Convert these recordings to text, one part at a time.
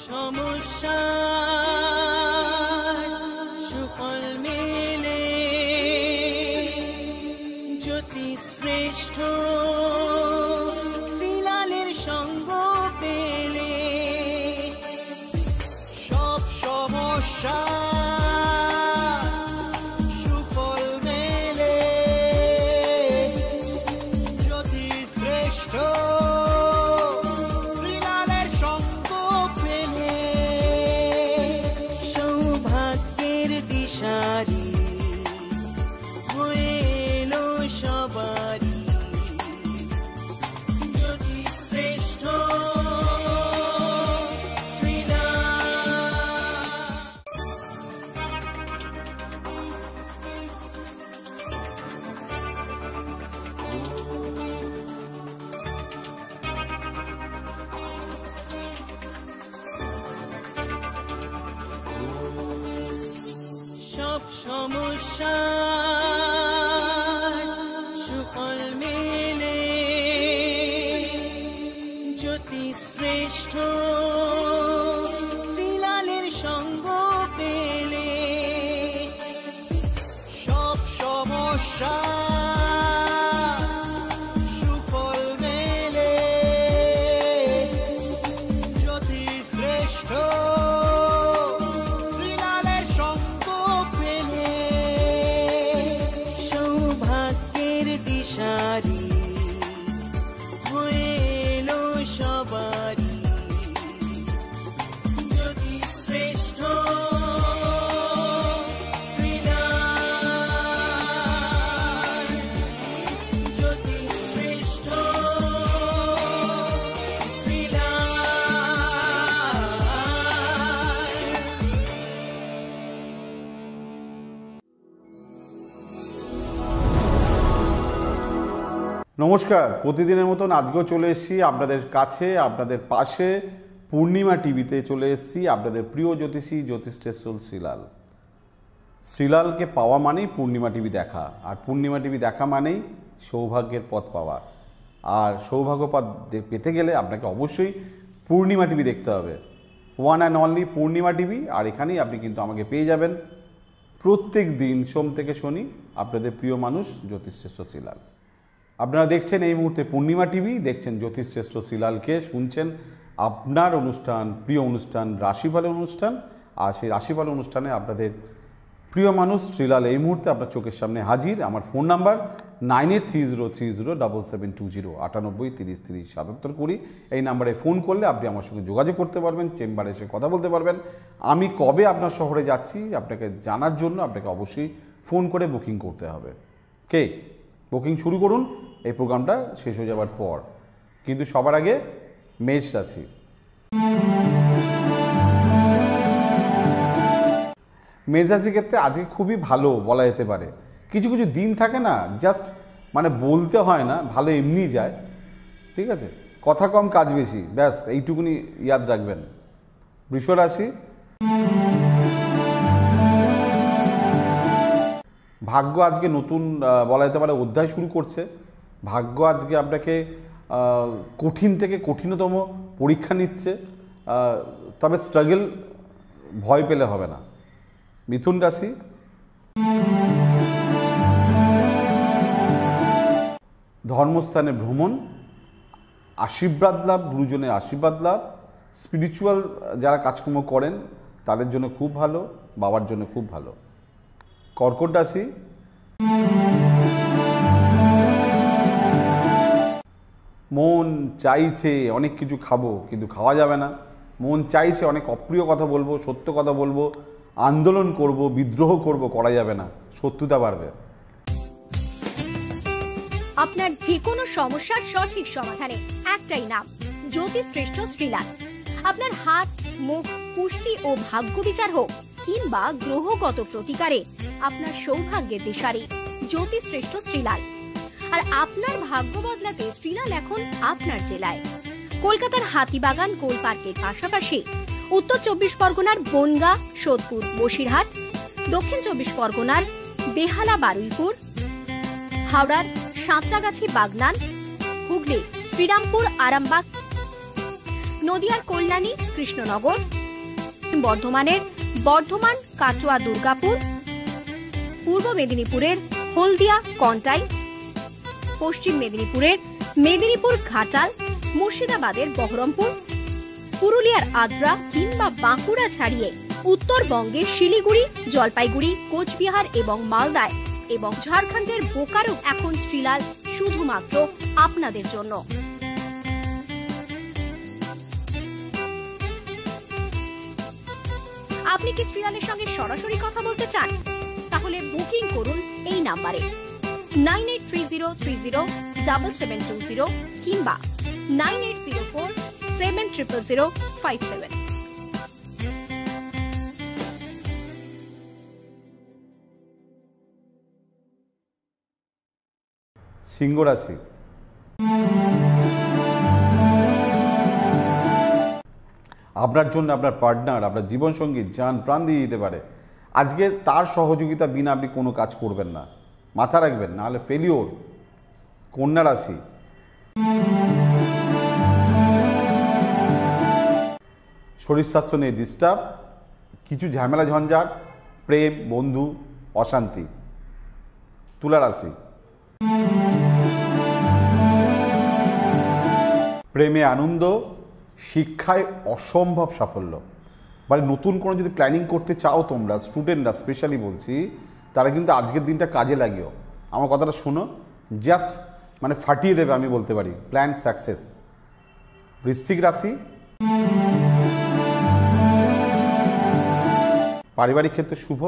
সমস্যা সুফল মেলে জ্যোতি শ্রেষ্ঠ শ্রীলালের সঙ্গ পেলে সব সমস্যা সুফল মেলে জ্যোতি শ্রেষ্ঠ দিশারি হয়ে এলো সবারি জ্যোতি শ্রেষ্ঠ সব সমস্যা সুফল মেলে জ্যোতি শ্রেষ্ঠ শ্রীলালের সঙ্গ পেলে সব সমস্যা সুফল মেলে জ্যোতি শ্রেষ্ঠ দিশারি হয়ে এলো সবারি জ্যোতি শ্রেষ্ঠ শ্রীলাল জ্যোতি শ্রেষ্ঠ নমস্কার, প্রতিদিনের মতন আজকেও চলে এসেছি আপনাদের কাছে, আপনাদের পাশে পূর্ণিমা টিভিতে চলে এসেছি। আপনাদের প্রিয় জ্যোতিষী জ্যোতিষশ্রেষ্ঠ শ্রীলাল। শ্রীলালকে পাওয়া মানেই পূর্ণিমা টিভি দেখা, আর পূর্ণিমা টিভি দেখা মানেই সৌভাগ্যের পথ পাওয়া। আর সৌভাগ্য পথ পেতে গেলে আপনাকে অবশ্যই পূর্ণিমা টিভি দেখতে হবে, one and only Purnima TV. আর এখানেই আপনি কিন্তু আমাকে পেয়ে যাবেন প্রত্যেক দিন সোম থেকে শনি, আপনাদের প্রিয় মানুষ জ্যোতিষশ্রেষ্ঠ শ্রীলাল। আপনারা দেখছেন এই মুহূর্তে পূর্ণিমা টিভি, দেখছেন জ্যোতিষশ্রেষ্ঠ শ্রীলালকে, শুনছেন আপনার অনুষ্ঠান, প্রিয় অনুষ্ঠান রাশিফল অনুষ্ঠান। আর সেই রাশিফল অনুষ্ঠানে আপনাদের প্রিয় মানুষ শ্রীলাল এই মুহূর্তে আপনার চোখের সামনে হাজির। আমার ফোন নাম্বার 9830307720, 9830307720। এই নাম্বারে ফোন করলে আপনি আমার সঙ্গে যোগাযোগ করতে পারবেন, চেম্বারে এসে কথা বলতে পারবেন। আমি কবে আপনার শহরে যাচ্ছি আপনাকে জানার জন্য আপনাকে অবশ্যই ফোন করে বুকিং করতে হবে। বুকিং শুরু করুন এই প্রোগ্রামটা শেষ হয়ে যাওয়ার পর। কিন্তু সবার আগে মেষ রাশি। মেষ রাশির ক্ষেত্রে আজকে খুবই ভালো বলা যেতে পারে। কিছু কিছু দিন থাকে না, জাস্ট মানে বলতে হয় না, ভালো এমনি যায়, ঠিক আছে। কথা কম কাজ বেশি, ব্যাস এইটুকুনি ইয়াদ রাখবেন। বৃষ রাশি। ভাগ্য আজকে নতুন বলা যেতে পারে অধ্যায় শুরু করছে। ভাগ্য আজকে আপনাকে কঠিন থেকে কঠিনতম পরীক্ষা নিচ্ছে, তবে স্ট্রাগল ভয় পেলে হবে না। মিথুন রাশি। ধর্মস্থানে ভ্রমণ, আশীর্বাদ লাভ, গুরুজনের আশীর্বাদ লাভ, স্পিরিচুয়াল যারা কাজকর্ম করেন তাদের জন্য খুব ভালো, বাবার জন্য খুব ভালো। কর্কট রাশি। মন চাইছে অনেক কিছু খাবো কিন্তু খাওয়া যাবে না। মন চাইছে অনেক অপ্রিয় কথা বলবো, সত্য কথা বলবো, আন্দোলন করব, বিদ্রোহ করব, করা যাবে না, শত্রুতা বাড়বে। আপনার যে কোনো সমস্যার সঠিক সমাধানে একটাই নাম, জ্যোতিষশ্রেষ্ঠ শ্রীলাল। আপনার হাত, মুখ, পুষ্টি ও ভাগ্য বিচার হোক কিংবা গ্রহগত প্রতিকারে আপনার সৌভাগ্যের দিশারি জ্যোতিষশ্রেষ্ঠ শ্রীলাল। আর আপনার ভাগ্য বদলাতে শ্রীলাল এখন আপনার জেলায়। কলকাতার হাতিবাগান গোল পার্কের পাশাপাশি উত্তর 24 পরগনার বনগাঁ, সোদপুর, বসিরহাট, দক্ষিণ 24 পরগনার বেহালা, বারুইপুর, হাওড়ার সাঁতরাগাছি, বাগনান, হুগলি, শ্রীরামপুর, আরামবাগ, নদিয়ার কল্যাণী কৃষ্ণনগর, বর্ধমানের বর্ধমান কাটোয়া দুর্গাপুর, পূর্ব মেদিনীপুরের হলদিয়া কন্টাই, পশ্চিম মেদিনীপুরের মেদিনীপুর ঘাটাল, মুর্শিদাবাদের বহরমপুর, পুরুলিয়ার আদ্রা কিংবা বাঁকুড়া ছাড়িয়ে উত্তরবঙ্গের শিলিগুড়ি, জলপাইগুড়ি, কোচবিহার এবং মালদায় এবং ঝাড়খণ্ডের বোকারো এখন শ্রীলাল শুধুমাত্র আপনাদের জন্য। আপনি কি শ্রীলালের সঙ্গে সরাসরি কথা বলতে চান? তাহলে বুকিং করুন এই নাম্বারে 9830307720 কিংবা 9804700057। সিংহ রাশি, আপনার জন্য আপনার পার্টনার, আপনার জীবনসঙ্গী জান প্রাণ দিয়ে দিতে পারে। আজকে তার সহযোগিতা বিনা আপনি কোনো কাজ করবেন না, মাথা রাখবেন, নাহলে ফেলিওর। কন্যা রাশি, শরীর স্বাস্থ্য নিয়ে ডিস্টার্ব, কিছু ঝামেলা ঝঞ্ঝাট, প্রেম, বন্ধু, অশান্তি। তুলা রাশি, প্রেমে আনন্দ, শিক্ষায় অসম্ভব সাফল্য। মানে নতুন কোনো যদি প্ল্যানিং করতে চাও তোমরা স্টুডেন্টরা স্পেশালি বলছি, তারা কিন্তু আজকের দিনটা কাজে লাগিও। আমার কথাটা শোনো, জাস্ট মানে ফাটিয়ে দেবে আমি বলতে পারি, প্ল্যান সাকসেস। বৃশ্চিক রাশি, পারিবারিক ক্ষেত্রে শুভ,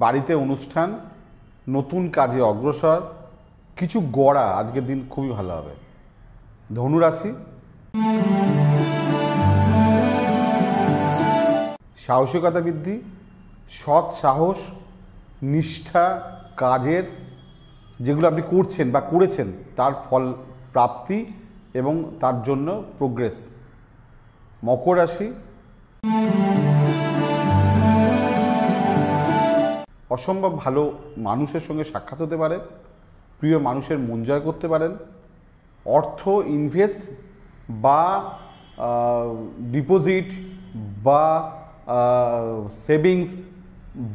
বাড়িতে অনুষ্ঠান, নতুন কাজে অগ্রসর, কিছু গড়া, আজকের দিন খুবই ভালো হবে। ধনু রাশি, সাহসিকতা বৃদ্ধি, সৎ সাহস, নিষ্ঠা, কাজের যেগুলো আপনি করছেন বা করেছেন তার ফল প্রাপ্তি এবং তার জন্য প্রোগ্রেস। মকর রাশি, অসম্ভব ভালো মানুষের সঙ্গে সাক্ষাৎ হতে পারে, প্রিয় মানুষের মন জয় করতে পারেন, অর্থ ইনভেস্ট বা ডিপোজিট বা সেভিংস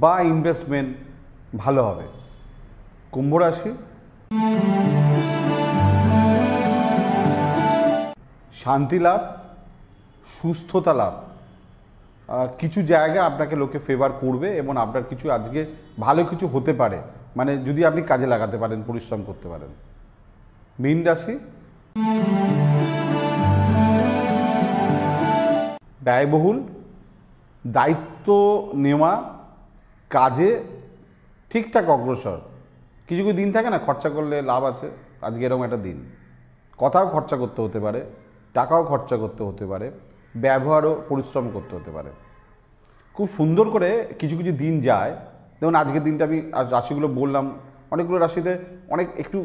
বা ইনভেস্টমেন্ট ভালো হবে। কুম্ভ রাশি, শান্তি লাভ, সুস্থতা লাভ, কিছু জায়গা আপনাকে লোকে ফেভার করবে এবং আপনার কিছু আজকে ভালো কিছু হতে পারে, মানে যদি আপনি কাজে লাগাতে পারেন, পরিশ্রম করতে পারেন। মীন রাশি, ব্যয়বহুল, দায়িত্ব নেওয়া, কাজে ঠিকঠাক অগ্রসর। কিছু কিছু দিন থাকে না খরচা করলে লাভ আছে, আজকে এরকম একটা দিন। কথাও খরচা করতে হতে পারে, টাকাও খরচা করতে হতে পারে, ব্যবহারও পরিশ্রম করতে হতে পারে। খুব সুন্দর করে কিছু কিছু দিন যায়। যেমন আজকের দিনটা আমি রাশিগুলো বললাম, অনেকগুলো রাশিতে অনেক একটু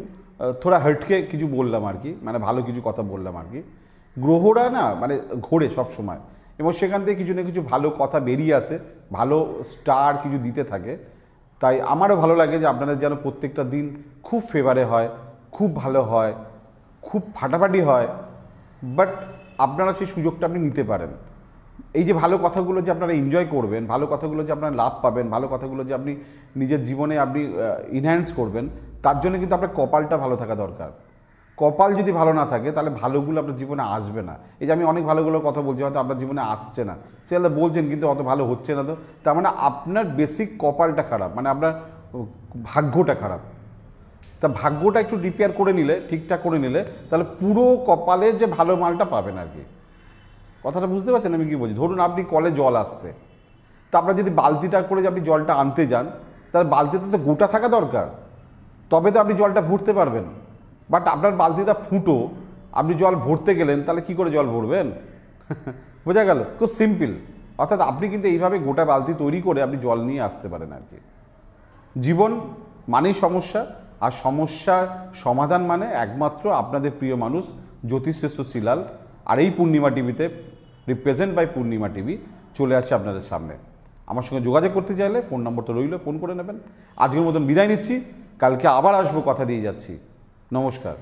থোড়া হটকে কিছু বললাম আর কি, মানে ভালো কিছু কথা বললাম আর কি। গ্রহরা না মানে ঘোরে সব সময় এবং সেখান থেকে কিছু না কিছু ভালো কথা বেরিয়ে আসে, ভালো স্টার কিছু দিতে থাকে। তাই আমারও ভালো লাগে যে আপনাদের যেন প্রত্যেকটা দিন খুব ফেভারে হয়, খুব ভালো হয়, খুব ফাটাফাটি হয়, বাট আপনারা সেই সুযোগটা আপনি নিতে পারেন। এই যে ভালো কথাগুলো যে আপনারা এনজয় করবেন, ভালো কথাগুলো যে আপনারা লাভ পাবেন, ভালো কথাগুলো যে আপনি নিজের জীবনে আপনি ইনহ্যান্স করবেন, তার জন্য কিন্তু আপনার কপালটা ভালো থাকা দরকার। কপাল যদি ভালো না থাকে তাহলে ভালোগুলো আপনার জীবনে আসবে না। এই যে আমি অনেক ভালোগুলো কথা বলছি, হয়তো আপনার জীবনে আসছে না, সেটা বলছেন কিন্তু অত ভালো হচ্ছে না, তো তার মানে আপনার বেসিক কপালটা খারাপ, মানে আপনার ভাগ্যটা খারাপ। তা ভাগ্যটা একটু রিপেয়ার করে নিলে, ঠিকঠাক করে নিলে, তাহলে পুরো কপালের যে ভালো মালটা পাবেন আর কি। কথাটা বুঝতে পারছেন আমি কী বলছি? ধরুন আপনি কলে জল আসছে, তা আপনার যদি বালতিটা করে যে আপনি জলটা আনতে যান, তাহলে বালতিতে তো গোটা থাকা দরকার, তবে তো আপনি জলটা ভরতে পারবেন। বাট আপনার বালতিটা ফুটো, আপনি জল ভরতে গেলেন, তাহলে কি করে জল ভরবেন? বোঝা গেল? খুব সিম্পল। অর্থাৎ আপনি কিন্তু এইভাবে গোটা বালতি তৈরি করে আপনি জল নিয়ে আসতে পারেন আর কি। জীবন মানেই সমস্যা, আর সমস্যার সমাধান মানে একমাত্র আপনাদের প্রিয় মানুষ জ্যোতিষশ্রেষ্ঠ শ্রীলাল। আর এই পূর্ণিমা টিভিতে, রিপ্রেজেন্ট বাই পূর্ণিমা টিভি, চলে আসছে আপনাদের সামনে। আমার সঙ্গে যোগাযোগ করতে চাইলে ফোন নম্বরটা রইল, ফোন করে নেবেন। আজকের মতন বিদায় নিচ্ছি, কালকে আবার আসবো, কথা দিয়ে যাচ্ছি। নমস্কার।